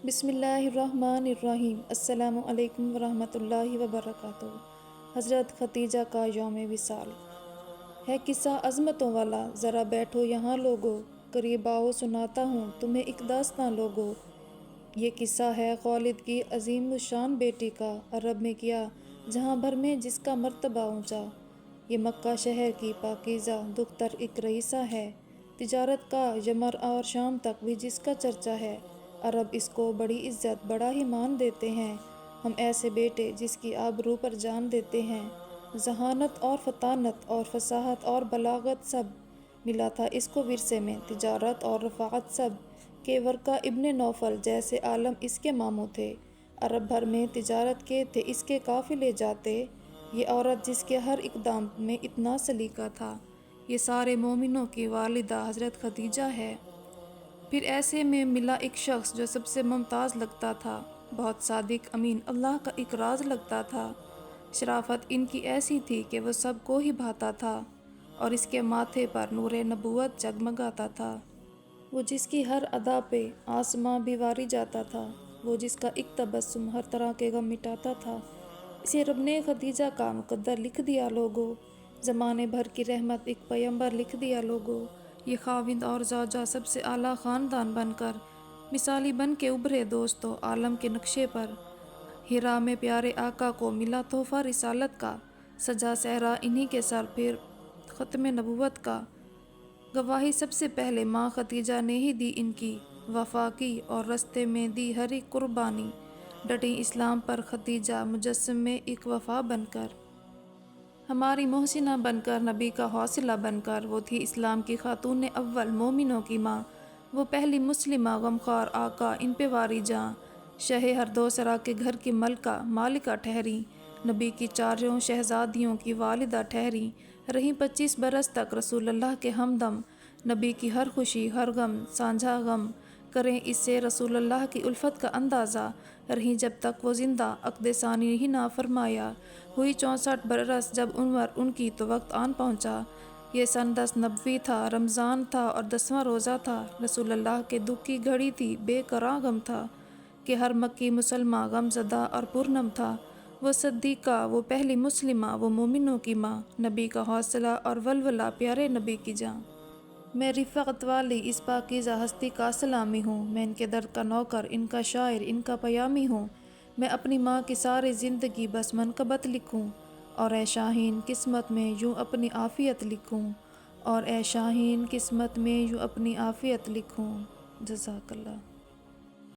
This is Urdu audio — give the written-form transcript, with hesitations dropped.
بسم اللہ الرحمن الرحیم۔ السلام علیکم ورحمۃ اللہ وبرکاتہ۔ حضرت خدیجہ کا یوم وصال ہے قصہ عظمتوں والا، ذرا بیٹھو یہاں لوگو، قریب آؤ سناتا ہوں تمہیں ایک داستاں لوگو۔ یہ قصہ ہے خالد کی عظیم الشان بیٹی کا، عرب میں کیا جہاں بھر میں جس کا مرتبہ اونچا۔ یہ مکہ شہر کی پاکیزہ دختر ایک رئیسہ ہے، تجارت کا یمن اور شام تک بھی جس کا چرچا ہے۔ عرب اس کو بڑی عزت بڑا ہی مان دیتے ہیں، ہم ایسے بیٹے جس کی آبرو پر جان دیتے ہیں۔ ذہانت اور فطانت اور فصاحت اور بلاغت سب ملا تھا اس کو ورثے میں، تجارت اور رفاعت سب کہ ورقہ ابن نوفل جیسے عالم اس کے ماموں تھے۔ عرب بھر میں تجارت کے تھے اس کے قافلے جاتے، یہ عورت جس کے ہر اقدام میں اتنا سلیقہ تھا، یہ سارے مومنوں کی والدہ حضرت خدیجہ ہے۔ پھر ایسے میں ملا ایک شخص جو سب سے ممتاز لگتا تھا، بہت صادق امین، اللہ کا ایک راز لگتا تھا۔ شرافت ان کی ایسی تھی کہ وہ سب کو ہی بھاتا تھا، اور اس کے ماتھے پر نور نبوت جگمگاتا تھا۔ وہ جس کی ہر ادا پہ آسماں بھی واری جاتا تھا، وہ جس کا ایک تبسم ہر طرح کے غم مٹاتا تھا۔ اسے رب نے خدیجہ کا مقدر لکھ دیا لوگو، زمانے بھر کی رحمت ایک پیمبر لکھ دیا لوگو۔ یہ خاوند اور زوجہ سب سے اعلیٰ خاندان بن کر مثالی بن کے ابھرے دوستو عالم کے نقشے پر۔ ہیرا میں پیارے آقا کو ملا تحفہ رسالت کا، سجا صحرا انہی کے سر پھر ختم نبوت کا۔ گواہی سب سے پہلے ماں خدیجہ نے ہی دی ان کی، وفا کی اور رستے میں دی ہر ایک قربانی۔ ڈٹی اسلام پر خدیجہ مجسم میں ایک وفا بن کر، ہماری محسنہ بن کر، نبی کا حوصلہ بن کر۔ وہ تھی اسلام کی خاتون اول، مومنوں کی ماں، وہ پہلی مسلمہ، غمخوار آقا ان پہ واری جاں، شہ ہر دو سرا کے گھر کی ملکہ مالکہ ٹھہری، نبی کی چاروں شہزادیوں کی والدہ ٹھہری، رہیں 25 برس تک رسول اللہ کے ہمدم، نبی کی ہر خوشی ہر غم سانجھا غم کریں اس سے رسول اللہ کی الفت کا اندازہ، رہیں جب تک وہ زندہ عقد ثانی ہی نہ فرمایا، ہوئی 64 برس جب عمر ان کی تو وقت آن پہنچا۔ یہ سن 10 نبوی تھا، رمضان تھا اور 10واں روزہ تھا، رسول اللہ کے دکھ کی گھڑی تھی، بے قرار غم تھا کہ ہر مکی مسلمہ غم زدہ اور پرنم تھا۔ وہ صدیقہ، وہ پہلی مسلمہ، وہ مومنوں کی ماں، نبی کا حوصلہ اور ولولہ، پیارے نبی کی جاں۔ میں رفعت والی اس پاکیزہ ہستی کا سلامی ہوں، میں ان کے درد کا نوکر، ان کا شاعر، ان کا پیامی ہوں۔ میں اپنی ماں کی ساری زندگی بس منقبت لکھوں، اور اے شاہین قسمت میں یوں اپنی عافیت لکھوں، اور اے شاہین قسمت میں یوں اپنی عافیت لکھوں۔ جزاک اللہ۔